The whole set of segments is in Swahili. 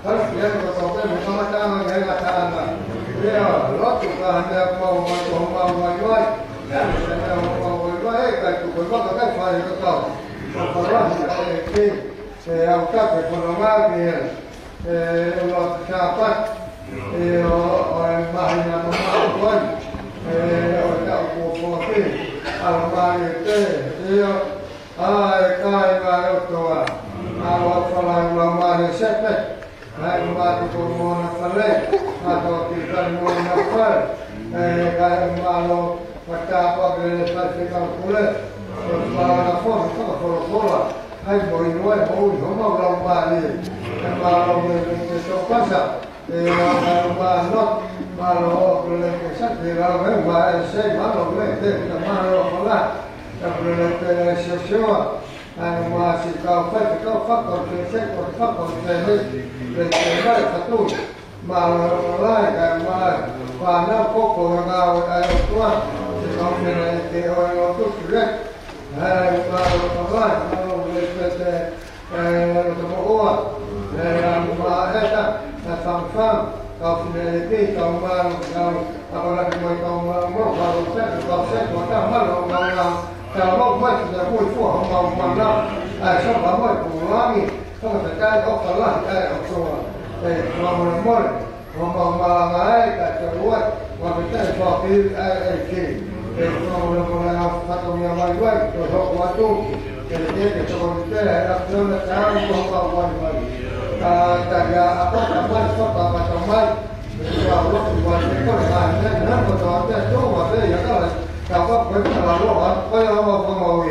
Kalau dia bertobat, sama-sama dengan kata lót chụp là màu quay, màu quay cái chụp quay bắt cái phải cái tàu, còn đó thì ông các cái con má thì lót chả bắt, mà nhà nó quay, đạo của cái, mà cái cái mà đó awak falan lamane sepet hai ma tu mona fale atau kita mona fal kai malo mata apa bele kita kulit para fon kita fola hai boi noi boi no lambali malo bele to pasa malo malo bele sa tira ma sei malo bele malo fola bele sesio mà chỉ cao phát còn thế xét còn phát còn thế để lại phát tu mà lại cái mà và nó có cổ nào ai qua thì còn cái này thì nó tốt rất hay mà lại nó về nó mua mà hết là sản phẩm còn cái còn mà còn là cái còn mà xét còn ta mất rồi chào mong mấy người vui phù hợp mà nó sau đó mới cùng lo đi không phải cái có phải là cái ở chỗ để mà mới mà ngay cái chỗ luôn mà mình sẽ cho cái gì để mà phát động nhà máy vậy rồi họ qua chung để cho mình cái này là nó là cái không có quan trọng tại nhà có cả mấy số cả mà trong mấy vào lúc mà cái này nên nó có cái chỗ mà đây là cái Kau apa pernah lalu apa yang awak mahu?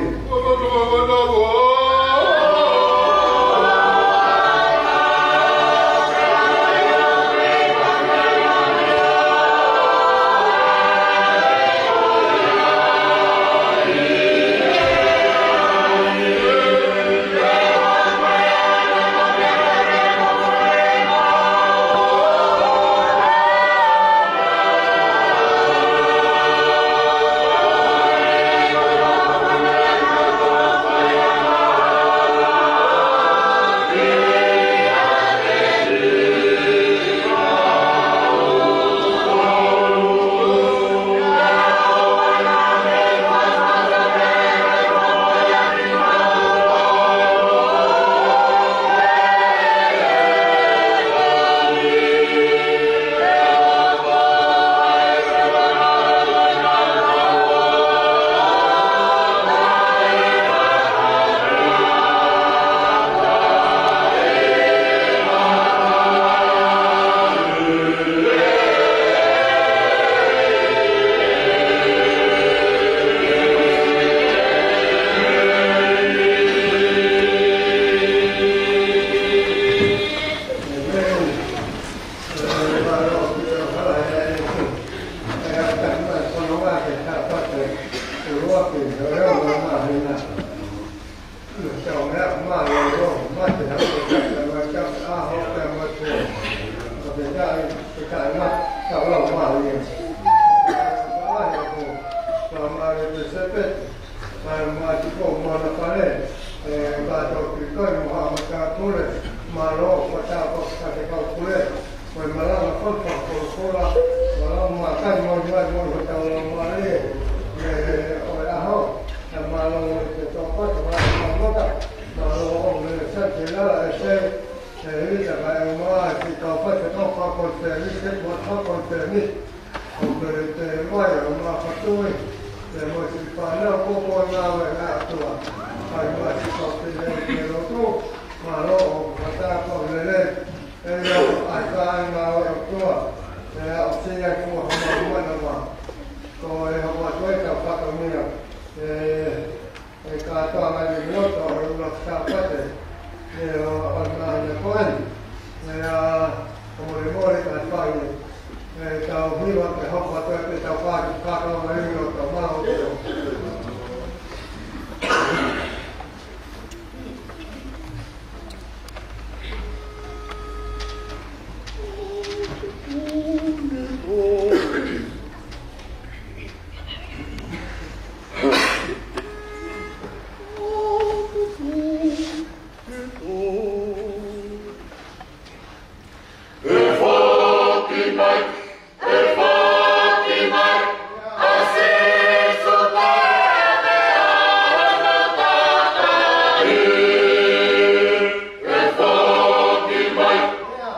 The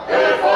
Thank you.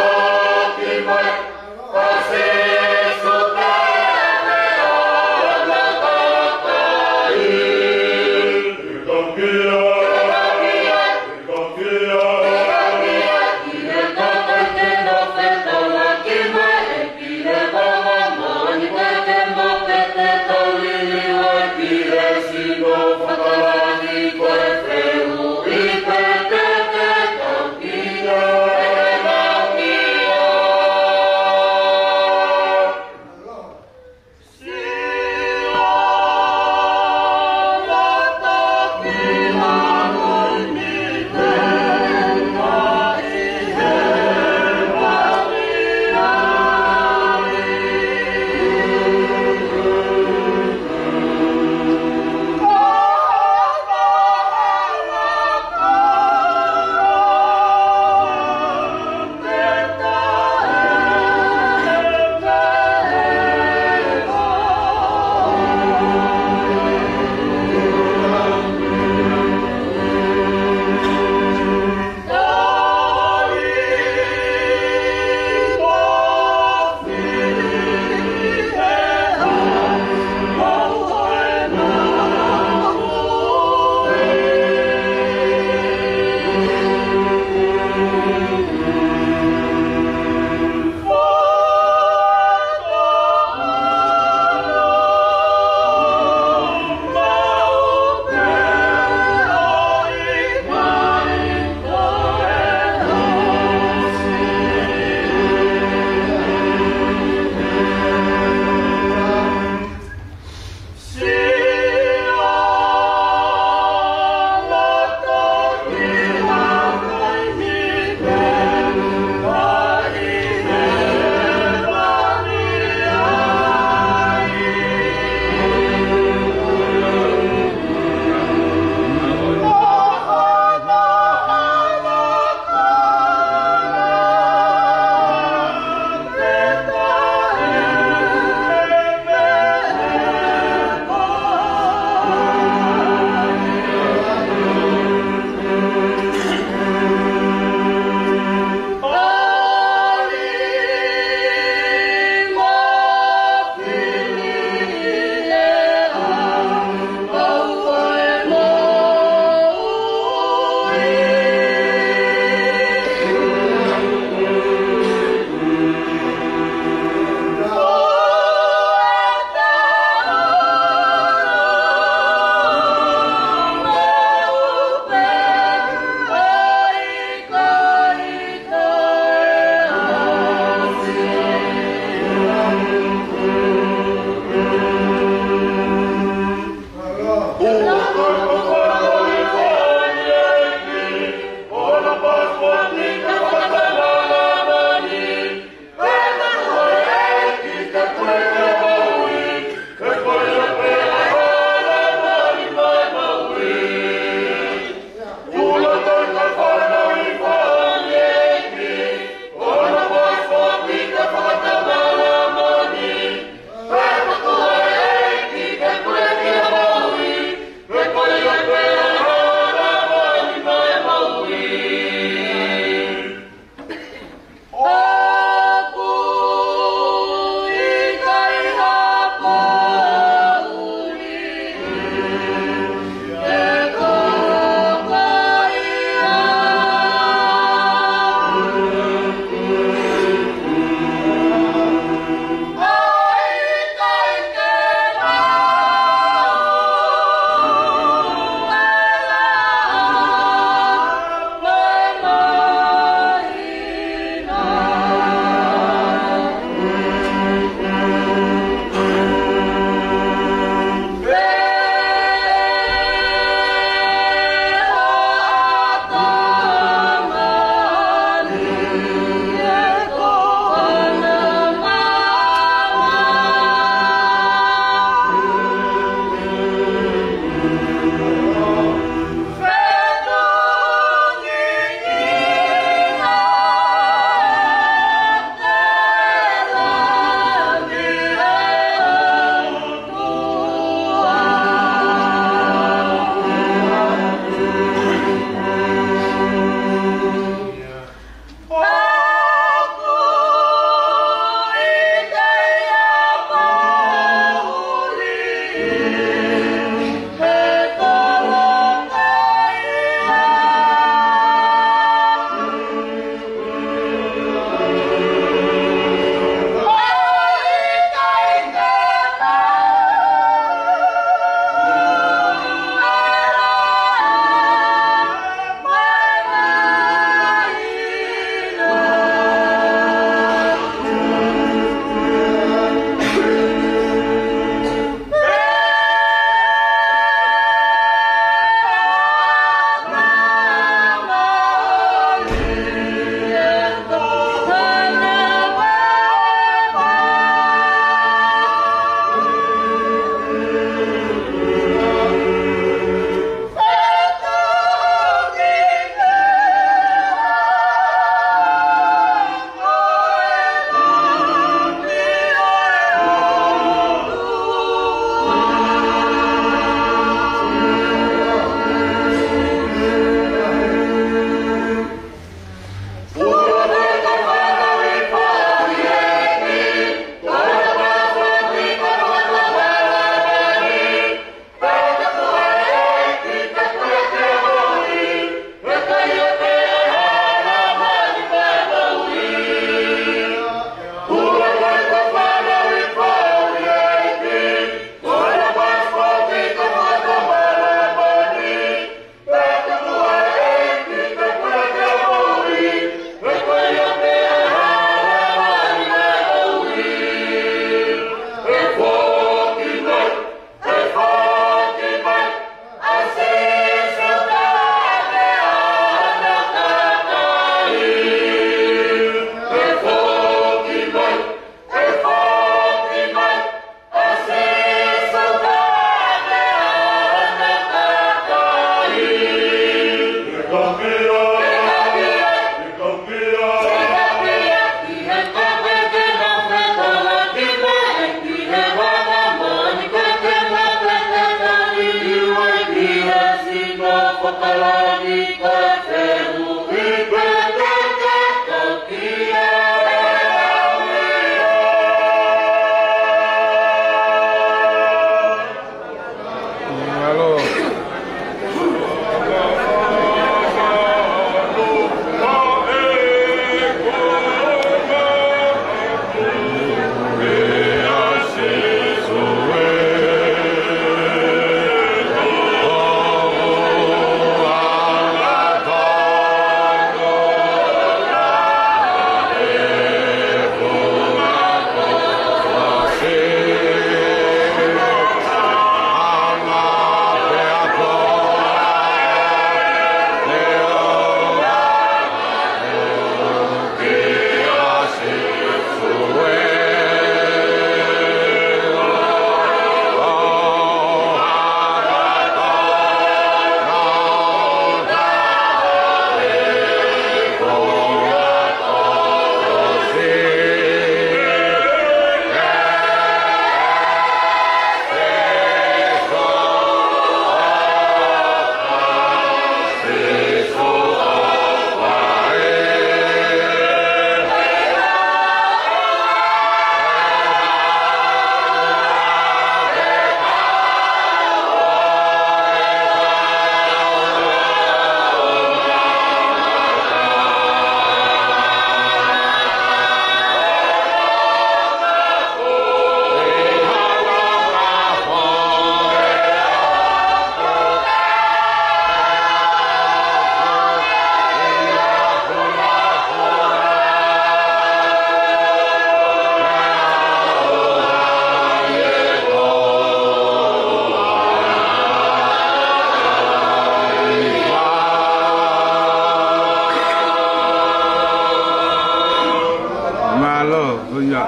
Malo, iya.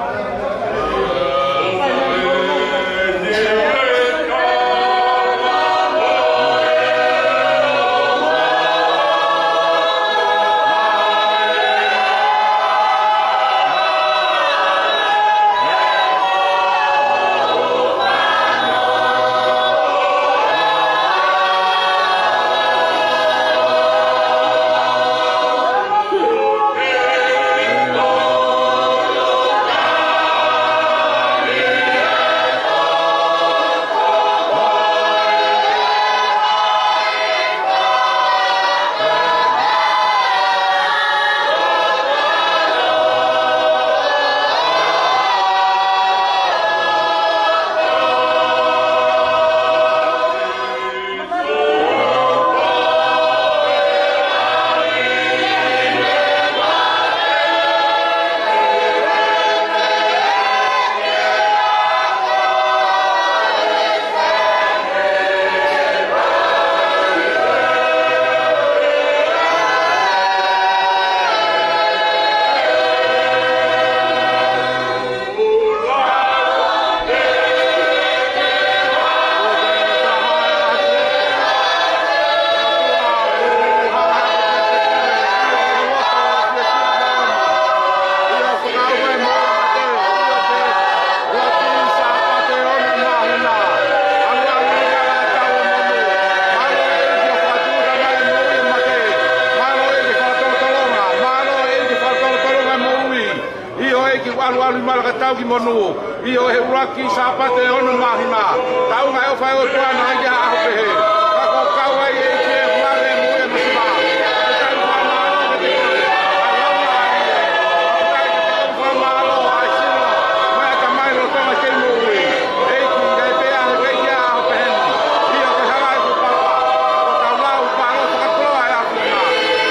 Walu malaka tau ki monu io he uraki sapate ono mahina tau ngai o fai o tua na ia a pehe ka ko kawa ye ke mare mo e masima tau na na de ko malo ai sino ma ka mai lo toma ke mo ui e ki ngai pe a he ia a pehe io ke hala ko papa ko tau la u pa lo ka pro ai a na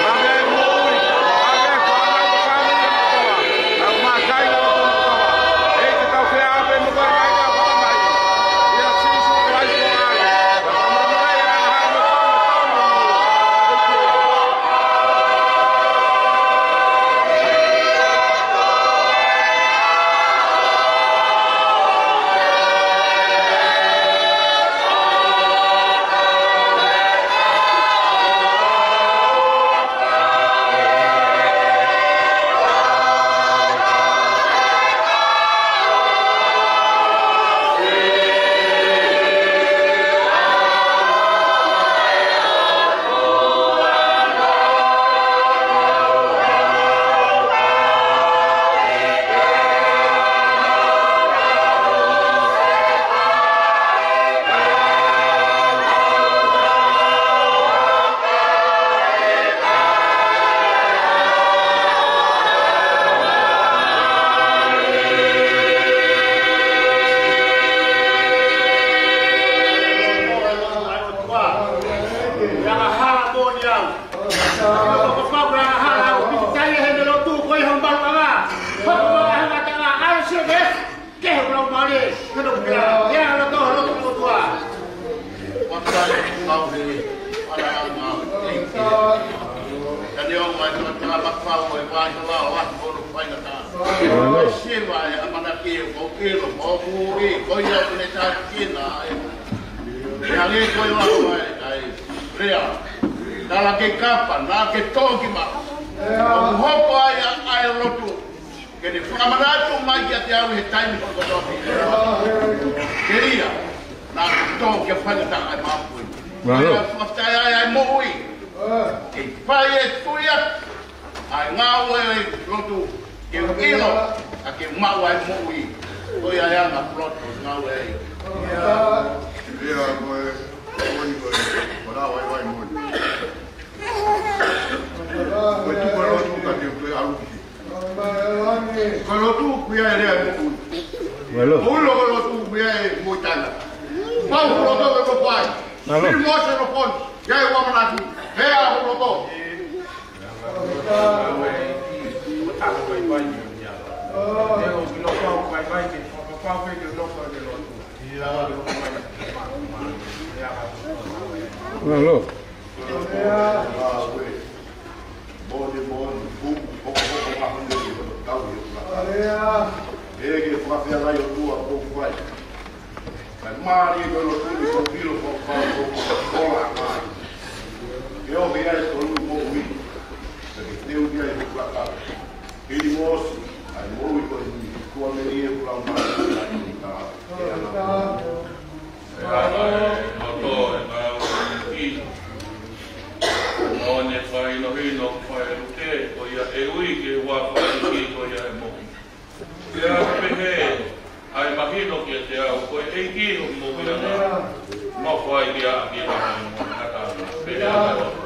ma me mo ui a me ko na ko sa ni to au ma kai Hello. E che fa fiare io tua con fai. Per mari quello tu con filo con fa la mai. Che ho visto un po' qui. Perché devo dire che qua che i mossi ai voi con tua media con la Ogni fai no hino fai che o ia e ui che wa fai ki ko ia mo. Ia pehe ai mahino ke te au ko e ki mo ia na. No fai ia ki na mo hata. Pehe ana.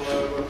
Amen.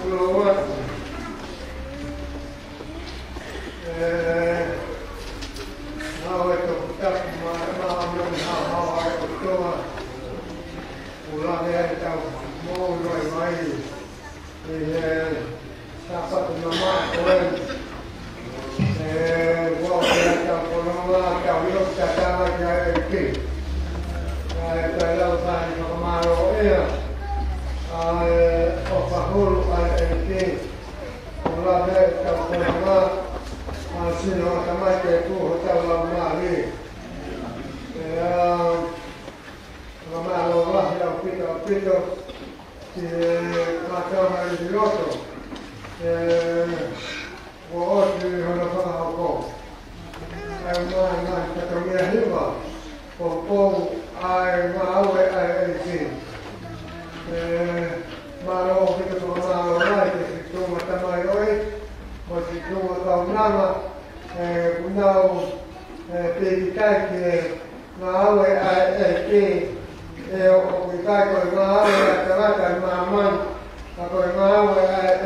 keluar. Awak tu tak mahu awak tu ulang dia tahu mau mai siapa tu nama orang gua dia tahu nama tahu lu cakap lagi ke kalau saya kemarin fahul ke ulang dia tahu nama sino kama ke tu hotel lama ni lama Allah yang pito si macam hari dulu buat di mana pun aku mana kita punya hidup pokok mau sih malu kita tu malu lagi itu macam malu masih tu tahu nama Now, the guy now we got going on at the Mamma, going on at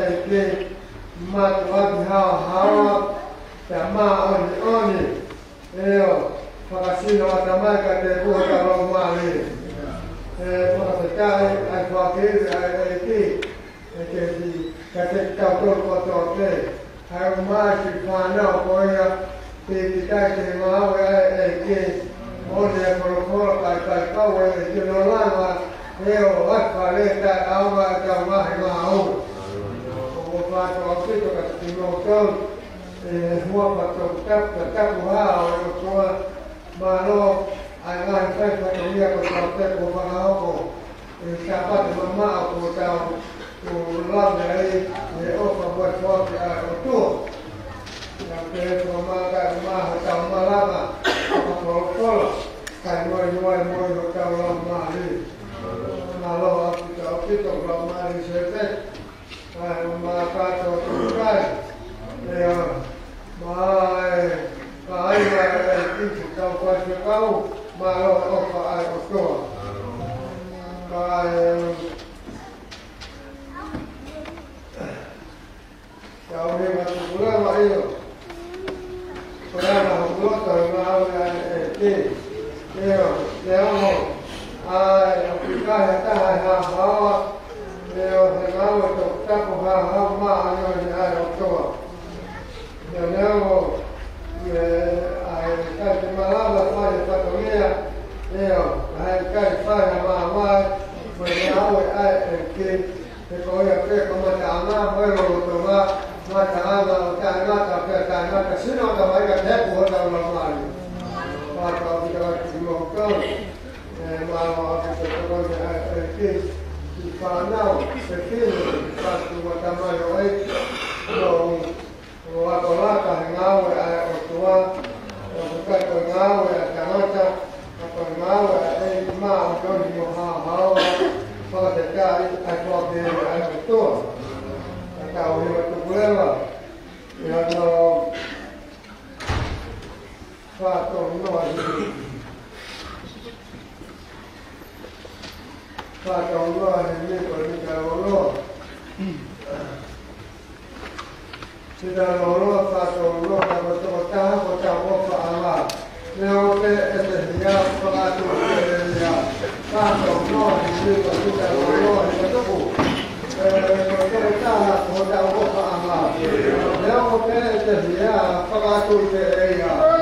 Mat how the Ma on it. Casino at the Maca de Bota of Mali. For the guy I thought is I How much you find out for you, the guy came out again, only for like power, you know, Lama, they'll work for it that hour down my own. What of people that you know, what to tap the Tapu for Mano, I like that for the year of Tapu, in Sapa, Mamma, hotel. To love the offer what to yang ke rumah hotel Malama kalau kan mau hotel lama ni kalau kita lama ni selesai maka teruskan ya mai itu kau pasti kau malu offer itu Kau ni macam bulan apa itu? Bulan apa bulan tu mau dia Afrika kita bawa dia mau tu tak bawa mana ada tu. Dia mau kita malam lepas itu dia kita malam berjauh Kau yang kau macam baru tu macam sino tak baik ada buat dalam lagi. Kalau kita makan, malam kita di panau, pasti macam mana laka ngau tua, bukan ngau jangan ngau mau jadi mau kalau terjadi aku itu tahu itu boleh lah yang satu luar ini kalau sudah lolo satu luar betul Allah Leo dia pengatur dia satu luar ini sudah lolo itu kita hotel Allah Leo dia pengatur dia